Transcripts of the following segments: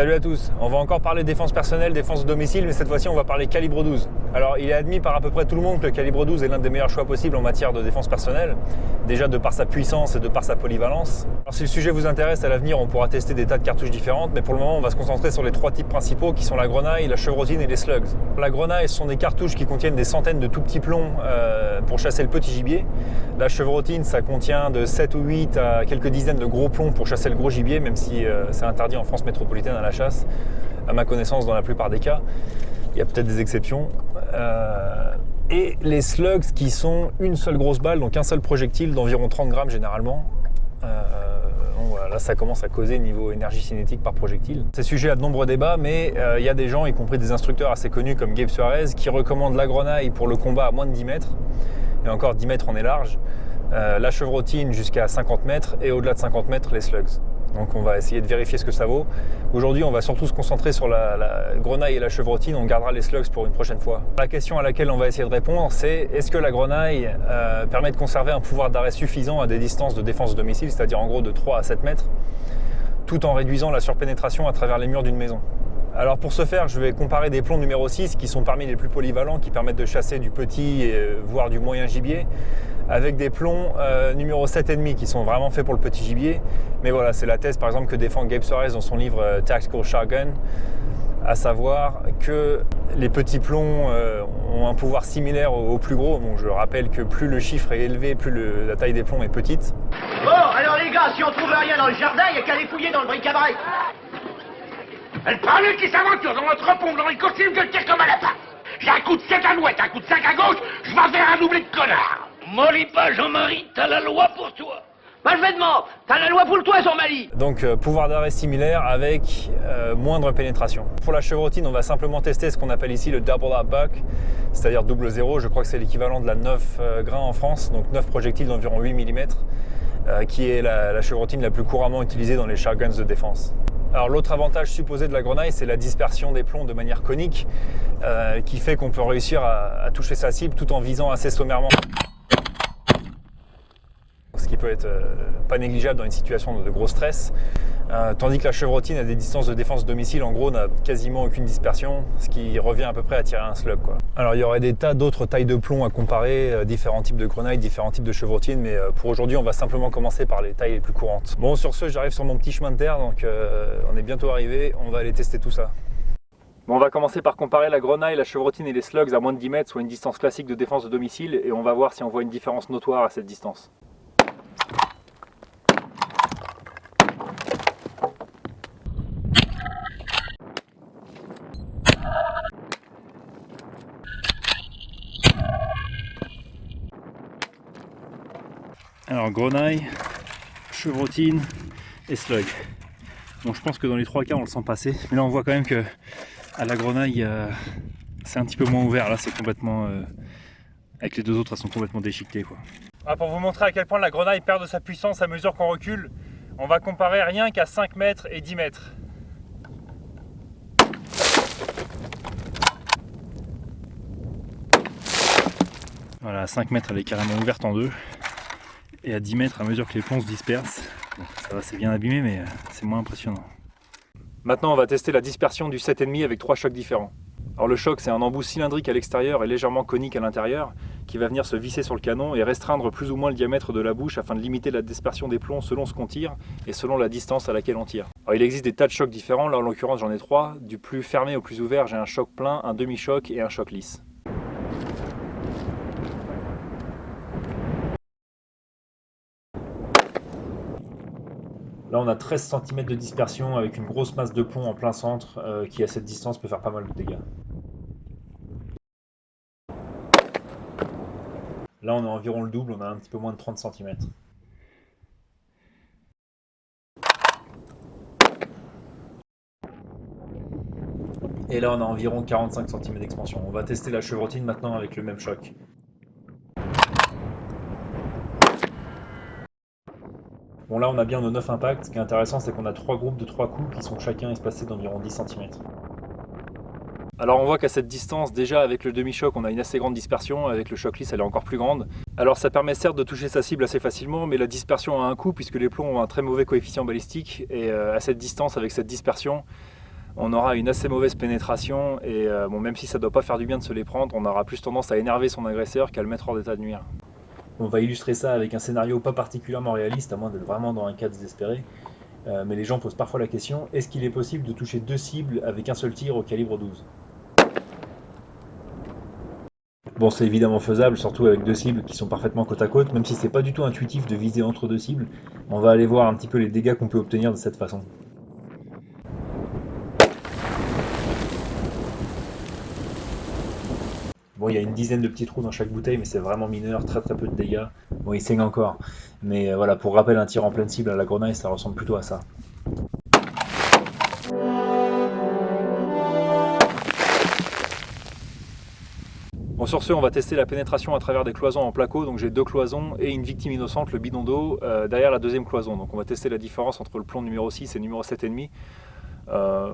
Salut à tous, on va encore parler défense personnelle, défense de domicile, mais cette fois-ci on va parler calibre 12. Alors il est admis par à peu près tout le monde que le calibre 12 est l'un des meilleurs choix possibles en matière de défense personnelle, déjà de par sa puissance et de par sa polyvalence. Alors si le sujet vous intéresse, à l'avenir on pourra tester des tas de cartouches différentes, mais pour le moment on va se concentrer sur les trois types principaux qui sont la grenaille, la chevrotine et les slugs. La grenaille, ce sont des cartouches qui contiennent des centaines de tout petits plombs pour chasser le petit gibier. La chevrotine, ça contient de 7 ou 8 à quelques dizaines de gros plombs pour chasser le gros gibier, même si c'est interdit en France métropolitaine à la chasse, à ma connaissance dans la plupart des cas. Il y a peut-être des exceptions. Et les slugs qui sont une seule grosse balle, donc un seul projectile d'environ 30 grammes généralement. Donc voilà, là ça commence à causer niveau énergie cinétique par projectile. C'est sujet à de nombreux débats, mais il y a des gens, y compris des instructeurs assez connus comme Gabe Suarez, qui recommandent la grenaille pour le combat à moins de 10 mètres. Et encore 10 mètres on est large. La chevrotine jusqu'à 50 mètres et au-delà de 50 mètres les slugs. Donc on va essayer de vérifier ce que ça vaut. Aujourd'hui on va surtout se concentrer sur la grenaille et la chevrotine, on gardera les slugs pour une prochaine fois. La question à laquelle on va essayer de répondre, c'est est-ce que la grenaille permet de conserver un pouvoir d'arrêt suffisant à des distances de défense de domicile, c'est-à-dire en gros de 3 à 7 mètres, tout en réduisant la surpénétration à travers les murs d'une maison. Alors pour ce faire, je vais comparer des plombs numéro 6 qui sont parmi les plus polyvalents, qui permettent de chasser du petit voire du moyen gibier, avec des plombs numéro 7,5 qui sont vraiment faits pour le petit gibier. Mais voilà, c'est la thèse par exemple que défend Gabe Suarez dans son livre Tactical Shotgun, à savoir que les petits plombs ont un pouvoir similaire aux plus gros. Donc je rappelle que plus le chiffre est élevé, plus la taille des plombs est petite. Bon, alors les gars, si on trouve rien dans le jardin, il n'y a qu'à les fouiller dans le bric-à-brac. Le premier qui s'aventure dans notre pompe, dans les costumes, je le tire comme un lapin. J'ai un coup de 7 à l'ouest, un coup de 5 à gauche, je vais faire un doublé de connard. Molly pas, Jean-Marie, t'as la loi pour toi. Bah je vais demander, t'as la loi pour le toi, Jean-Marie. Donc pouvoir d'arrêt similaire avec moindre pénétration. Pour la chevrotine, on va simplement tester ce qu'on appelle ici le double up buck, c'est-à-dire double zéro. Je crois que c'est l'équivalent de la 9 grains en France, donc 9 projectiles d'environ 8 mm, qui est la chevrotine la plus couramment utilisée dans les shotguns de défense. Alors l'autre avantage supposé de la grenaille, c'est la dispersion des plombs de manière conique, qui fait qu'on peut réussir à toucher sa cible tout en visant assez sommairement. Ce qui peut être pas négligeable dans une situation de gros stress, tandis que la chevrotine à des distances de défense de domicile en gros n'a quasiment aucune dispersion, ce qui revient à peu près à tirer un slug, quoi. Alors il y aurait des tas d'autres tailles de plomb à comparer, différents types de grenaille, différents types de chevrotine, mais pour aujourd'hui on va simplement commencer par les tailles les plus courantes. Bon, sur ce, j'arrive sur mon petit chemin de terre, donc on est bientôt arrivé, on va aller tester tout ça. Bon, on va commencer par comparer la grenaille, la chevrotine et les slugs à moins de 10 mètres, soit une distance classique de défense de domicile, et on va voir si on voit une différence notoire à cette distance. Alors grenaille, chevrotine et slug. Bon, je pense que dans les trois cas on le sent passer, mais là on voit quand même que à la grenaille c'est un petit peu moins ouvert. Là c'est complètement avec les deux autres, elles sont complètement déchiquetées, quoi. Ah, pour vous montrer à quel point la grenaille perd de sa puissance à mesure qu'on recule, on va comparer rien qu'à 5 mètres et 10 mètres. Voilà, à 5 mètres elle est carrément ouverte en deux. Et à 10 mètres, à mesure que les plombs se dispersent, bon, ça va, c'est bien abîmé, mais c'est moins impressionnant. Maintenant, on va tester la dispersion du 7,5 avec 3 chocs différents. Alors le choc, c'est un embout cylindrique à l'extérieur et légèrement conique à l'intérieur, qui va venir se visser sur le canon et restreindre plus ou moins le diamètre de la bouche afin de limiter la dispersion des plombs selon ce qu'on tire et selon la distance à laquelle on tire. Alors il existe des tas de chocs différents, là en l'occurrence j'en ai 3. Du plus fermé au plus ouvert, j'ai un choc plein, un demi-choc et un choc lisse. Là on a 13 cm de dispersion avec une grosse masse de plomb en plein centre qui à cette distance peut faire pas mal de dégâts. Là on a environ le double, on a un petit peu moins de 30 cm. Et là on a environ 45 cm d'expansion. On va tester la chevrotine maintenant avec le même choc. Bon, là on a bien nos 9 impacts. Ce qui est intéressant, c'est qu'on a 3 groupes de 3 coups qui sont chacun espacés d'environ 10 cm. Alors on voit qu'à cette distance, déjà avec le demi-choc, on a une assez grande dispersion. Avec le choc lisse, elle est encore plus grande. Alors ça permet certes de toucher sa cible assez facilement, mais la dispersion a un coût puisque les plombs ont un très mauvais coefficient balistique. Et à cette distance, avec cette dispersion, on aura une assez mauvaise pénétration et bon, même si ça ne doit pas faire du bien de se les prendre, on aura plus tendance à énerver son agresseur qu'à le mettre hors d'état de nuire. On va illustrer ça avec un scénario pas particulièrement réaliste, à moins d'être vraiment dans un cas désespéré. Mais les gens posent parfois la question, est-ce qu'il est possible de toucher 2 cibles avec un seul tir au calibre 12 ? Bon, c'est évidemment faisable, surtout avec 2 cibles qui sont parfaitement côte à côte, même si c'est pas du tout intuitif de viser entre 2 cibles. On va aller voir un petit peu les dégâts qu'on peut obtenir de cette façon. Bon, il y a une dizaine de petits trous dans chaque bouteille, mais c'est vraiment mineur, très peu de dégâts. Bon, il saigne encore, mais voilà, pour rappel, un tir en pleine cible à la grenaille, ça ressemble plutôt à ça. Bon, sur ce, on va tester la pénétration à travers des cloisons en placo. Donc j'ai 2 cloisons et une victime innocente, le bidon d'eau, derrière la deuxième cloison. Donc on va tester la différence entre le plomb numéro 6 et numéro 7,5.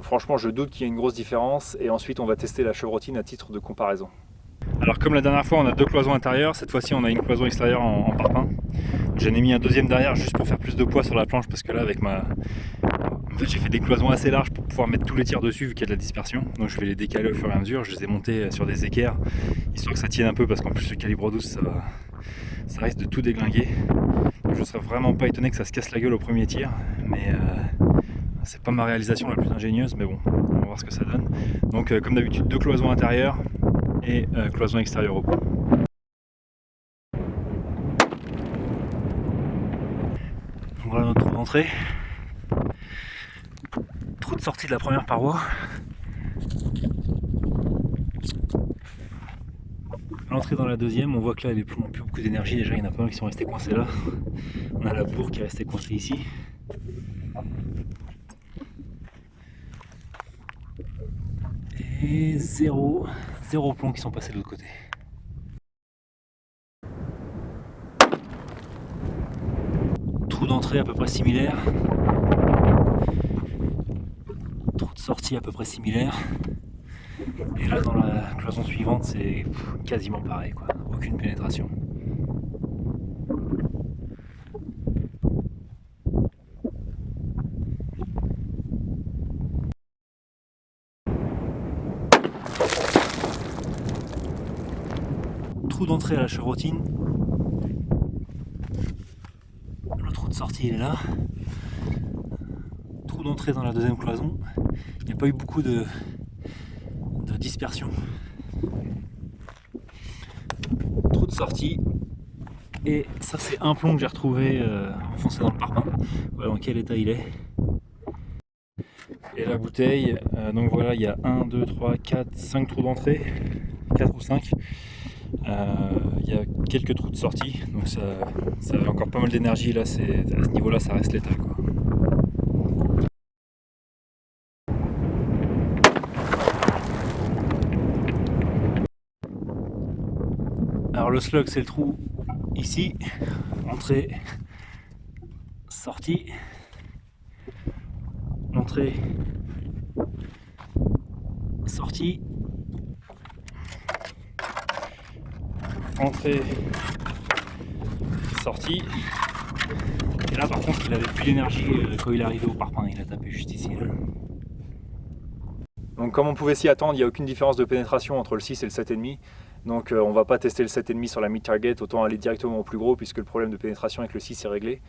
Franchement, je doute qu'il y ait une grosse différence. Et ensuite, on va tester la chevrotine à titre de comparaison. Alors comme la dernière fois, on a 2 cloisons intérieures. Cette fois-ci, on a une cloison extérieure en parpaing. J'en ai mis un deuxième derrière juste pour faire plus de poids sur la planche parce que là, avec en fait, j'ai fait des cloisons assez larges pour pouvoir mettre tous les tirs dessus vu qu'il y a de la dispersion. Donc je vais les décaler au fur et à mesure. Je les ai montés sur des équerres histoire que ça tienne un peu parce qu'en plus le calibre 12 ça risque de tout déglinguer. Donc, je ne serais vraiment pas étonné que ça se casse la gueule au premier tir. Mais c'est pas ma réalisation la plus ingénieuse, mais bon, on va voir ce que ça donne. Donc comme d'habitude, 2 cloisons intérieures et cloison extérieure au bout. Voilà notre trou d'entrée. Trou de sortie de la première paroi. L'entrée dans la deuxième, on voit que là les plombs n'ont plus beaucoup d'énergie, déjà il y en a pas mal qui sont restés coincés là. On a la bourre qui est restée coincée ici. Et zéro plomb qui sont passés de l'autre côté. Trou d'entrée à peu près similaire. Trou de sortie à peu près similaire. Et là dans la cloison suivante c'est quasiment pareil quoi, aucune pénétration. Trou d'entrée à la chevrotine. Le trou de sortie il est là. Trou d'entrée dans la deuxième cloison. Il n'y a pas eu beaucoup de dispersion. Trou de sortie. Et ça c'est un plomb que j'ai retrouvé enfoncé dans le parpaing. Voilà dans quel état il est. Et la bouteille, donc voilà, il y a 1, 2, 3, 4, 5 trous d'entrée. 4 ou 5. Il y a quelques trous de sortie, donc ça a encore pas mal d'énergie là, à ce niveau là ça reste létal quoi. Alors le slug c'est le trou ici, entrée, sortie, entrée, sortie, entrée, sortie. Et là par contre il avait plus d'énergie quand il est arrivé au parpaing, il a tapé juste ici là. Donc comme on pouvait s'y attendre, il n'y a aucune différence de pénétration entre le 6 et le 7,5. Donc on va pas tester le 7,5 sur la mid-target, autant aller directement au plus gros puisque le problème de pénétration avec le 6 est réglé.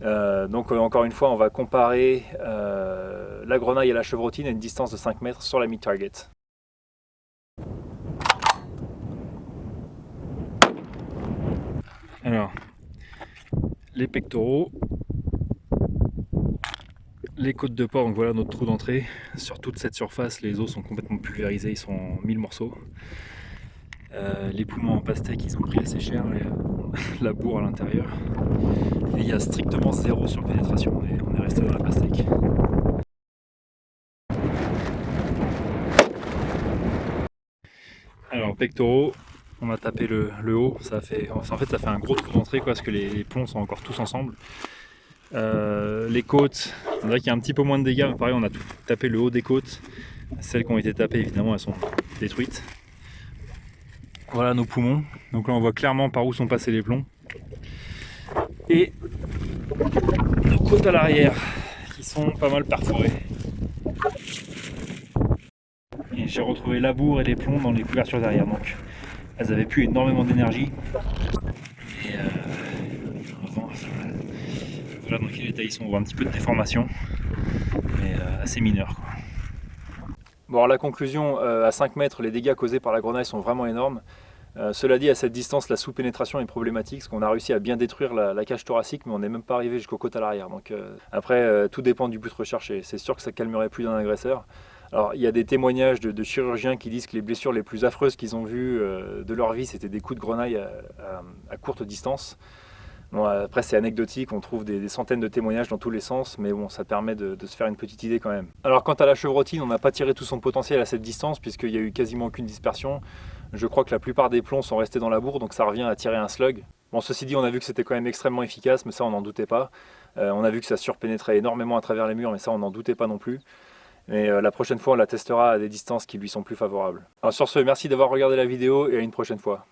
Donc encore une fois on va comparer la grenaille et la chevrotine à une distance de 5 mètres sur la mid-target. Alors, les pectoraux, les côtes de porc, donc voilà notre trou d'entrée. Sur toute cette surface, les os sont complètement pulvérisés, ils sont en 1000 morceaux. Les poumons en pastèque, ils ont pris assez cher, la bourre à l'intérieur. Et il y a strictement 0 sur pénétration, on est resté dans la pastèque. Alors, pectoraux, on a tapé le haut, en fait ça fait un gros trou d'entrée parce que les plombs sont encore tous ensemble. Les côtes, on dirait qu'il y a un petit peu moins de dégâts, mais pareil on a tout tapé le haut des côtes. Celles qui ont été tapées évidemment elles sont détruites. Voilà nos poumons, donc là on voit clairement par où sont passés les plombs. Et nos côtes à l'arrière qui sont pas mal perforées. j'ai retrouvé la bourre et les plombs dans les couvertures derrière, donc elles avaient plus énormément d'énergie. Et voilà, donc les taillis sont un petit peu de déformation, mais assez mineur, quoi. Bon, alors la conclusion, à 5 mètres, les dégâts causés par la grenaille sont vraiment énormes. Cela dit, à cette distance, la sous-pénétration est problématique, parce qu'on a réussi à bien détruire la cage thoracique, mais on n'est même pas arrivé jusqu'aux côtes à l'arrière. Donc après, tout dépend du but recherché. C'est sûr que ça calmerait plus d'un agresseur. Alors, il y a des témoignages de chirurgiens qui disent que les blessures les plus affreuses qu'ils ont vues de leur vie, c'était des coups de grenaille à courte distance. Bon, après, c'est anecdotique, on trouve des centaines de témoignages dans tous les sens, mais bon, ça permet de se faire une petite idée quand même. Alors, quant à la chevrotine, on n'a pas tiré tout son potentiel à cette distance, puisqu'il n'y a eu quasiment aucune dispersion. Je crois que la plupart des plombs sont restés dans la bourre, donc ça revient à tirer un slug. Bon, ceci dit, on a vu que c'était quand même extrêmement efficace, mais ça, on n'en doutait pas. On a vu que ça surpénétrait énormément à travers les murs, mais ça, on n'en doutait pas non plus. Mais la prochaine fois, on la testera à des distances qui lui sont plus favorables. Alors sur ce, merci d'avoir regardé la vidéo et à une prochaine fois.